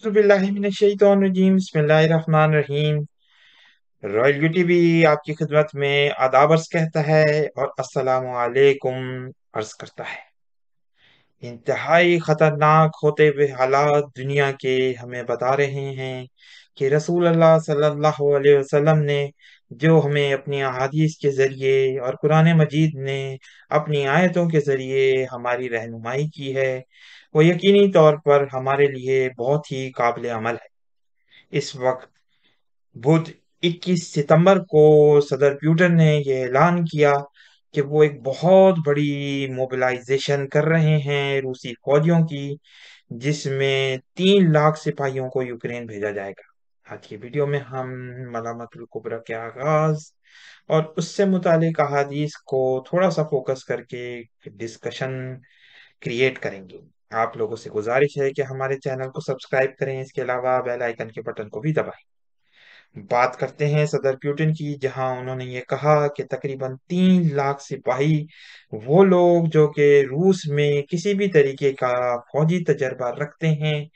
बिस्मिल्लाहिमिनश्शैतानिर्रजीम बिस्मिल्लाहिर्रहमानिर्रहीम। Royal UTV आपकी खिदमत में आदाब अर्ज कहता है और अस्सलामु अलैकुम अर्ज करता है। इंतहाई खतरनाक होते हुए हालात दुनिया के हमें बता रहे हैं कि रसूल अल्लाह सल्लल्लाहु अलैहि वसल्लम ने जो हमें अपनी अहादीस के जरिए और कुरान मजीद ने अपनी आयतों के जरिए हमारी रहनुमाई की है, वो यकीनी तौर पर हमारे लिए बहुत ही काबिल अमल है। इस वक्त बुध 21 सितंबर को सदर प्यूटन ने यह ऐलान किया कि वो एक बहुत बड़ी मोबिलाइजेशन कर रहे हैं रूसी फौजियों की, जिसमें 3 लाख सिपाहियों को यूक्रेन भेजा जाएगा। आज की वीडियो में हम मलामतुल कुबरा के आगाज और उससे मुतालिक अहादीस को थोड़ा सा फोकस करके डिस्कशन क्रिएट करेंगे। आप लोगों से गुजारिश है कि हमारे चैनल को सब्सक्राइब करें, इसके अलावा बेल आइकन के बटन को भी दबाएं। बात करते हैं सदर प्यूटन की, जहां उन्होंने ये कहा कि तकरीबन 3 लाख सिपाही, वो लोग जो कि रूस में किसी भी तरीके का फौजी तजर्बा रखते हैं,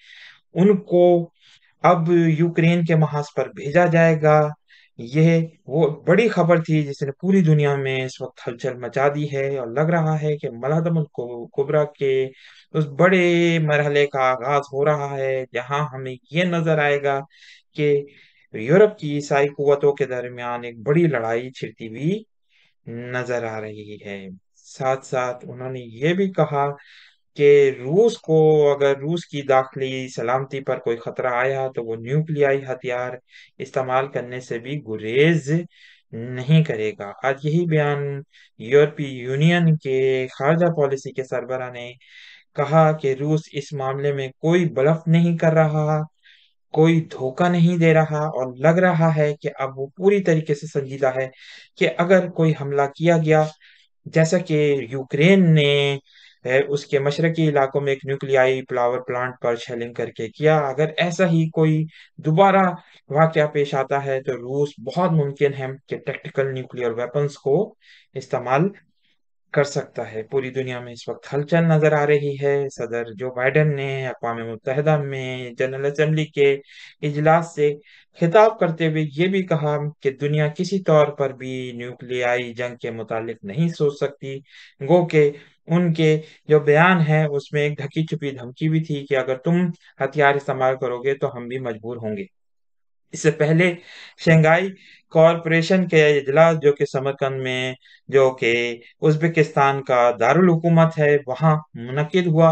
उनको अब यूक्रेन के महाज पर भेजा जाएगा। यह वो बड़ी खबर थी जिसने पूरी दुनिया में इस वक्त हलचल मचा दी है, और लग रहा है कि मलहदमुल कुबरा के उस बड़े मरहले का आगाज हो रहा है, जहां हमें ये नजर आएगा कि यूरोप की ईसाई कुव्वतों के दरमियान एक बड़ी लड़ाई छिड़ती हुई नजर आ रही है। साथ साथ उन्होंने ये भी कहा कि रूस को, अगर रूस की दाखिली सलामती पर कोई खतरा आया तो वो न्यूक्लियाई हथियार इस्तेमाल करने से भी गुरेज नहीं करेगा। आज यही बयान यूरोपीय यूनियन के खारजा पॉलिसी के सरबराह ने कहा कि रूस इस मामले में कोई ब्लफ नहीं कर रहा, कोई धोखा नहीं दे रहा, और लग रहा है कि अब वो पूरी तरीके से संजीदा है कि अगर कोई हमला किया गया, जैसा कि यूक्रेन ने उसके मशरकी इलाकों में एक न्यूक्लियाई पावर प्लांट पर शेलिंग करके किया, अगर ऐसा ही कोई दोबारा वाकया पेश आता है तो रूस बहुत मुमकिन है कि टैक्टिकल न्यूक्लियर वेपन्स को इस्तेमाल कर सकता है। पूरी दुनिया में इस वक्त हलचल नजर आ रही है। सदर जो बाइडेन ने अक़वाम मुत्तहिदा में जनरल असेंबली के इजलास से खिताब करते हुए ये भी कहा कि दुनिया किसी तौर पर भी न्यूक्लियाई जंग के मुतालिक नहीं सोच सकती। गो के उनके जो बयान है उसमें एक ढकी छुपी धमकी भी थी कि अगर तुम हथियार इस्तेमाल करोगे तो हम भी मजबूर होंगे। इससे पहले शंघाई कॉरपोरेशन के इजलास जो कि समरकंद में, जो कि उज्बेकिस्तान का दारुल हुकूमत है, वहां मुनक्किद हुआ,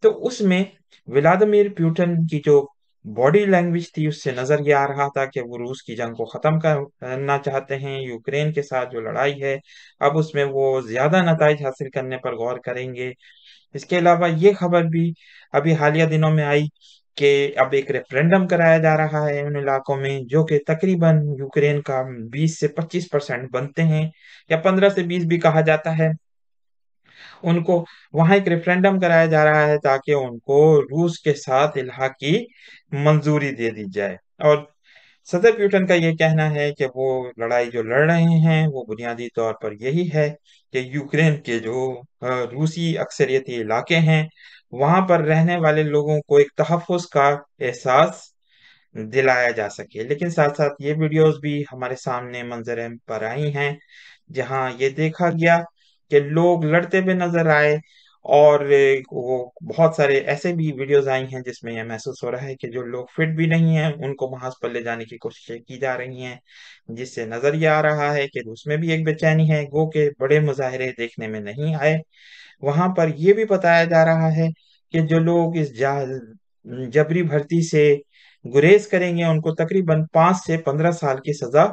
तो उसमें व्लादिमीर पुतिन की जो बॉडी लैंग्वेज थी उससे नजर ये आ रहा था कि वो रूस की जंग को खत्म करना चाहते हैं। यूक्रेन के साथ जो लड़ाई है अब उसमें वो ज्यादा नताइज हासिल करने पर गौर करेंगे। इसके अलावा ये खबर भी अभी हालिया दिनों में आई कि अब एक रेफरेंडम कराया जा रहा है उन इलाकों में जो कि तकरीबन यूक्रेन का 20 से 25% बनते हैं, या 15 से 20 भी कहा जाता है। उनको वहां एक रेफरेंडम कराया जा रहा है ताकि उनको रूस के साथ इल्हा की मंजूरी दे दी जाए। और सदर प्यूटन का ये कहना है कि वो लड़ाई जो लड़ रहे हैं वो बुनियादी तौर पर यही है कि यूक्रेन के जो रूसी अक्सरियती इलाके हैं वहां पर रहने वाले लोगों को एक तहफ़्फ़ुज़ का एहसास दिलाया जा सके। लेकिन साथ साथ ये वीडियोस भी हमारे सामने मंजर पर आई हैं, जहां ये देखा गया कि लोग लड़ते हुए नजर आए, और वो बहुत सारे ऐसे भी वीडियोस आई हैं जिसमें यह महसूस हो रहा है कि जो लोग फिट भी नहीं हैं उनको महाज पर ले जाने की कोशिशें की जा रही हैं, जिससे नजर ये आ रहा है कि रूस में भी एक बेचैनी है। गो के बड़े मुजाहरे देखने में नहीं आए। वहां पर यह भी बताया जा रहा है कि जो लोग इस जबरी भर्ती से गुरेज करेंगे उनको तकरीबन 5 से 15 साल की सजा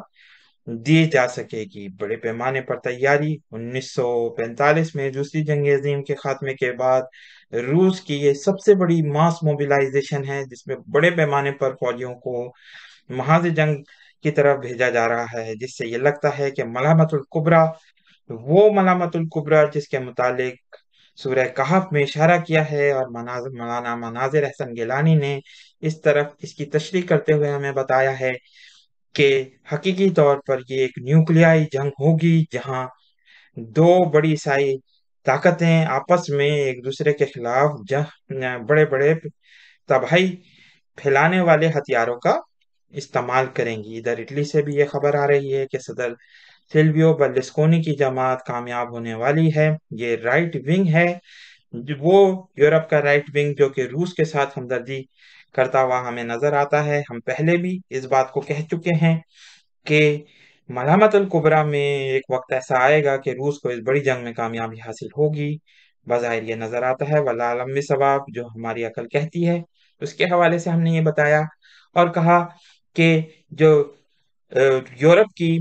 दी जा सकेगी। बड़े पैमाने पर तैयारी 1945 में दूसरी जंग अजीम के खात्मे के बाद रूस की ये सबसे बड़ी मास मोबिलाइजेशन है, जिसमें बड़े पैमाने पर फौजियों को महाज जंग की तरफ भेजा जा रहा है, जिससे ये लगता है कि मलामतुल कुबरा, वो मलामतुल कुबरा जिसके मुतालिक सूरह कहफ में इशारा किया है, और मौलाना मनाजिर अहसन गिलानी ने इस तरफ इसकी तशरीह करते हुए हमें बताया है कि हकीकी तौर पर ये एक न्यूक्लियाई जंग होगी, जहां दो बड़ी ईसाई ताकतें आपस में एक दूसरे के खिलाफ जंग बड़े बड़े तबाही پھیلانے والے ہتھیاروں کا استعمال کریں گی۔ ادھر اٹلی سے بھی یہ خبر آ رہی ہے کہ صدر سلویو برلسکونی کی جماعت کامیاب ہونے والی ہے۔ یہ رائٹ ونگ ہے، وہ یورپ کا رائٹ ونگ جو کہ روس کے ساتھ ہمدردی کرتا ہوا ہمیں نظر آتا ہے۔ ہم پہلے بھی اس بات کو کہہ چکے ہیں کہ ملحمت الکبریٰ میں ایک وقت ایسا آئے گا کہ روس کو اس بڑی جنگ میں کامیابی حاصل ہوگی۔ بظاہر یہ نظر آتا ہے، واللہ عالم بالصواب، جو ہماری عقل کہتی ہے۔ اس کے حوالے سے ہم نے یہ بتایا اور کہا کہ جو یورپ کی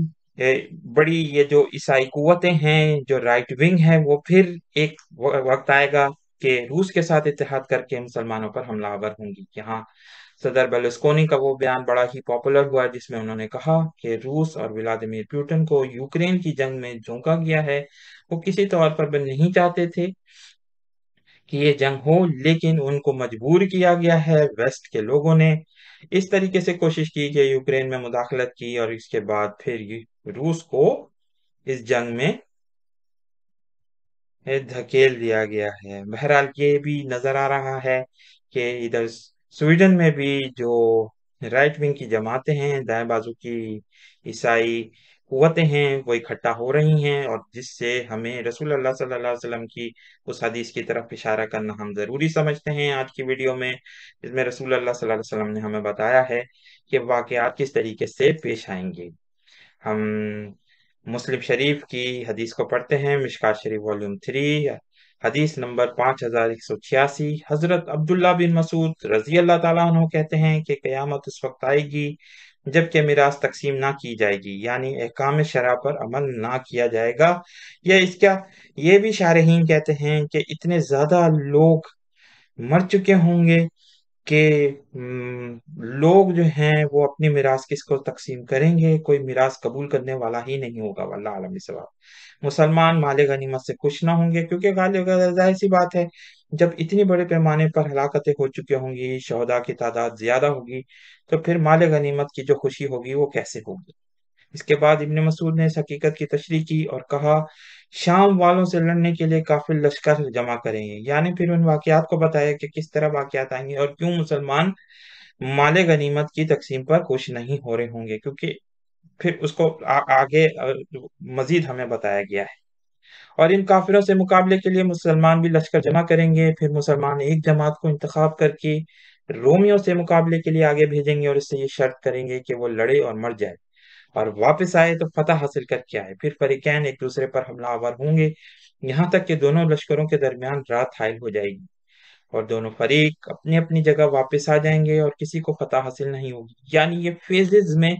بڑی یہ جو عیسائی قوتیں ہیں، جو رائٹ ونگ ہیں، وہ پھر ایک وقت آئے گا کہ روس کے ساتھ اتحاد کر کے مسلمانوں پر حملہ آور ہوں گی۔ یہاں صدر برلسکونی کا وہ بیان بڑا ہی پاپولر ہوا جس میں انہوں نے کہا کہ روس اور ولادیمیر پوٹن کو یوکرین کی جنگ میں جھونکا گیا ہے۔ وہ کسی طور پر بھی نہیں چاہتے تھے کہ یہ جنگ ہو، لیکن ان کو مجبور کیا گیا ہے ویسٹ کے لوگوں نے۔ اس طریقے سے کوشش کی کہ یوکرین میں مداخلت کی اور اس کے بعد پھر روس کو اس جنگ میں دھکیل دیا گیا ہے۔ بہرحال یہ بھی نظر آ رہا ہے کہ ادھر سویڈن میں بھی جو رائٹ ونگ کی جماعتیں ہیں، دائیں بازو کی عیسائی قوتیں ہیں، وہ اکٹھا ہو رہی ہیں، اور جس سے ہمیں رسول اللہ صلی اللہ علیہ وسلم کی اس حدیث کی طرف اشارہ کرنا ہم ضروری سمجھتے ہیں آج کی ویڈیو میں، جس میں رسول اللہ صلی اللہ علیہ وسلم نے ہمیں بتایا ہے کہ واقعات کس طریقے سے پیش آئیں گے۔ ہم مسلم شریف کی حدیث کو پڑھتے ہیں، مشکات شریف والیوم 3 حدیث نمبر 5186۔ حضرت عبداللہ بن مسعود رضی اللہ تعالیٰ عنہ کہتے ہیں کہ قیامت اس وقت آئے گی جبکہ میراث تقسیم نہ کی جائے گی، یعنی احکام شرع پر عمل نہ کیا جائے گا۔ اس کا یہ بھی شارحین کہتے ہیں کہ اتنے زیادہ لوگ مر چکے ہوں گے کہ لوگ جو ہیں وہ اپنی میراث کس کو تقسیم کریں گے، کوئی میراث قبول کرنے والا ہی نہیں ہوگا، واللہ عالم بالصواب۔ مسلمان مال غنیمت سے خوش نہ ہوں گے کیونکہ ظاہر سی بات ہے، جب اتنی بڑے پیمانے پر ہلاکتیں ہو چکی ہوں گی، شہداء کی تعداد زیادہ ہوگی، تو پھر مال غنیمت کی جو خوشی ہوگی وہ کیسے ہوگی؟ اس کے بعد ابن مسعود نے اس حقیقت کی تشریح کی اور کہا شام والوں سے لڑنے کے لیے کافی لشکر جمع کریں گے، یعنی پھر ان واقعات کو بتایا کہ کس طرح واقعات آئیں گے اور کیوں مسلمان مال غنیمت کی تقسیم پر خوش نہیں ہو رہے ہوں گے، کیونکہ پھر اس کو آگے مزید ہمیں بتایا گیا ہے۔ اور ان کافروں سے مقابلے کے لیے مسلمان بھی لشکر جمع کریں گے، پھر مسلمان ایک جماعت کو انتخاب کر کے رومیوں سے مقابلے کے لیے آگے بھیجیں گے اور اس سے یہ شرط کریں گے کہ وہ لڑے اور مر جائے اور واپس آئے تو فتح حاصل کر کے آئے۔ پھر فریقین ایک دوسرے پر حملہ آور ہوں گے یہاں تک کہ دونوں لشکروں کے درمیان رات حائل ہو جائے گی اور دونوں فریق اپنی اپنی جگہ واپس آ جائیں گے اور کسی کو فتح حاصل نہیں ہوگی۔ یعنی یہ فیزز میں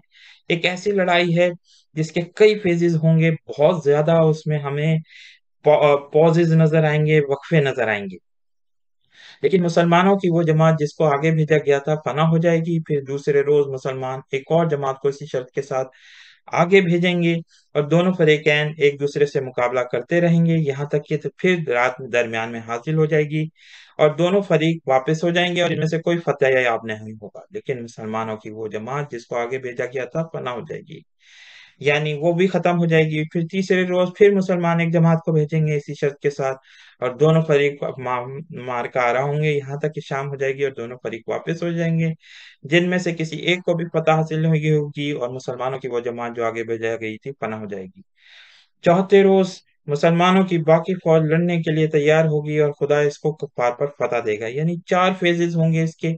ایک ایسی لڑائی ہے جس کے کئی فیزز ہوں گے، بہت زیادہ اس میں ہمیں پوزز نظر آئیں گے، وقفے نظر آئیں گے، لیکن مسلمانوں کی وہ جماعت جس کو آگے بھیجا گیا تھا فنا ہو جائے گی۔ پھر دوسرے روز مسلمان ایک اور جماعت کو اسی شرط کے ساتھ آگے بھیجیں گے اور دونوں فریقین ایک دوسرے سے مقابلہ کرتے رہیں گے یہاں تک کہ پھر رات درمیان میں حاصل ہو جائے گی اور دونوں فریق واپس ہو جائیں گے اور ان میں سے کوئی فتح یاب نہیں ہوگا، لیکن مسلمانوں کی وہ جماعت جس کو آگے بھیجا گیا تھا فنا ہو جائے گی، یعنی وہ بھی ختم ہو جائے گی۔ پھر تیسرے روز پھر مسلمان ایک جماعت کو بھیجیں گے اسی شرط کے ساتھ اور دونوں فریق مارکا آ رہا ہوں گے یہاں تک کہ شام ہو جائے گی اور دونوں فریق واپس ہو جائیں گے، جن میں سے کسی ایک کو بھی فتح حاصل نہیں ہوگی اور مسلمانوں کی وہ جماعت جو آگے بھیجا گئی تھی پناہ ہو جائے گی۔ چوتھے روز مسلمانوں کی باقی فوج لڑنے کے لیے تیار ہوگی اور خدا اس کو کفار پر فتح دے گا، یعنی 4 فیزز ہوں گے اس کے،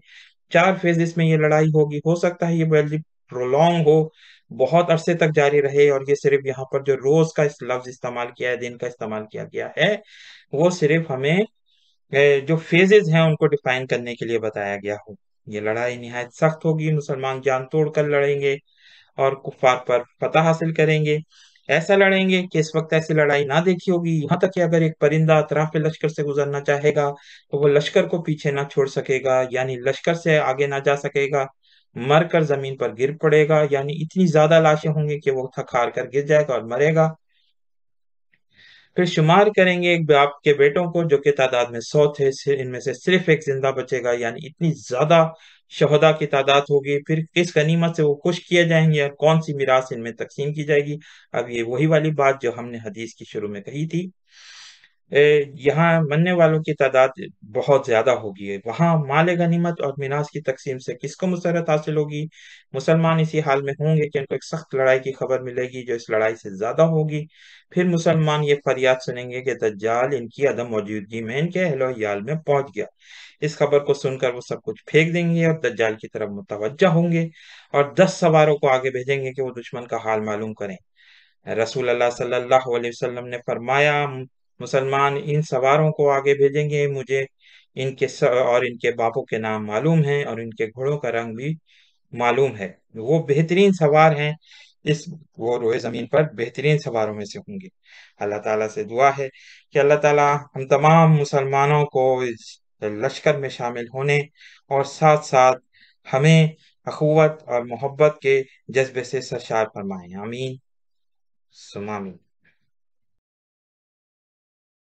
4 فیزز میں یہ لڑائی ہوگی۔ ہو سکتا ہے یہ بڑی پرولونگ ہو، بہت عرصے تک جاری رہے، اور یہ صرف یہاں پر جو روز کا اس لفظ استعمال کیا ہے، دن کا استعمال کیا گیا ہے، وہ صرف ہمیں جو فیزز ہیں ان کو ڈیفائن کرنے کے لیے بتایا گیا ہو۔ یہ لڑائی نہایت سخت ہوگی، مسلمان جان توڑ کر لڑیں گے اور کفار پر فتح حاصل کریں گے۔ ایسا لڑیں گے کہ اس وقت ایسی لڑائی نہ دیکھی ہوگی، یہاں تک کہ اگر ایک پرندہ اطراف لشکر سے گزرنا چاہے گا تو وہ لشکر کو پیچھے نہ چھوڑ سکے گا، یعنی لشکر سے آگے نہ جا سکے گا، مر کر زمین پر گر پڑے گا، یعنی اتنی زیادہ لاشیں ہوں گی کہ وہ تھک ہار کر گر جائے گا اور مرے گا۔ پھر شمار کریں گے ایک باپ کے بیٹوں کو جو کہ تعداد میں 100 تھے، ان میں سے صرف ایک زندہ بچے گا، یعنی اتنی زیادہ شہداء کی تعداد ہوگی۔ پھر کس غنیمت سے وہ خوش کیے جائیں گے اور کون سی میراث ان میں تقسیم کی جائے گی۔ اب یہ وہی والی بات جو ہم نے حدیث کی شروع میں کہی تھی यहाँ मरने वालों की तादाद बहुत ज्यादा होगी। वहाँ माल गनीमत और मिराज की तकसीम से किसको मुसरत हासिल होगी? मुसलमान इसी हाल में होंगे कि उनको एक सख्त लड़ाई की खबर मिलेगी जो इस लड़ाई से ज्यादा होगी। फिर मुसलमान ये फरियाद सुनेंगे कि दज्जाल इनकी अदम मौजूदगी में इनके अहलो-याल में पहुंच गया। इस खबर को सुनकर वो सब कुछ फेंक देंगे और दज्जाल की तरफ मुतवज्जा होंगे और 10 सवारों को आगे भेजेंगे कि वो दुश्मन का हाल मालूम करें। रसूल अल्लाह सल्लल्लाहु अलैहि वसल्लम ने फरमाया, मुसलमान इन सवारों को आगे भेजेंगे, मुझे और इनके बापों के नाम मालूम हैं और इनके घोड़ों का रंग भी मालूम है। वो बेहतरीन सवार हैं, इस वो रोए जमीन पर बेहतरीन सवारों में से होंगे। अल्लाह ताला से दुआ है कि अल्लाह ताला हम तमाम मुसलमानों को इस लश्कर में शामिल होने और साथ साथ हमें अखुवत और मोहब्बत के जज्बे से सरशार फरमाएं। आमीन सुमा आमीन।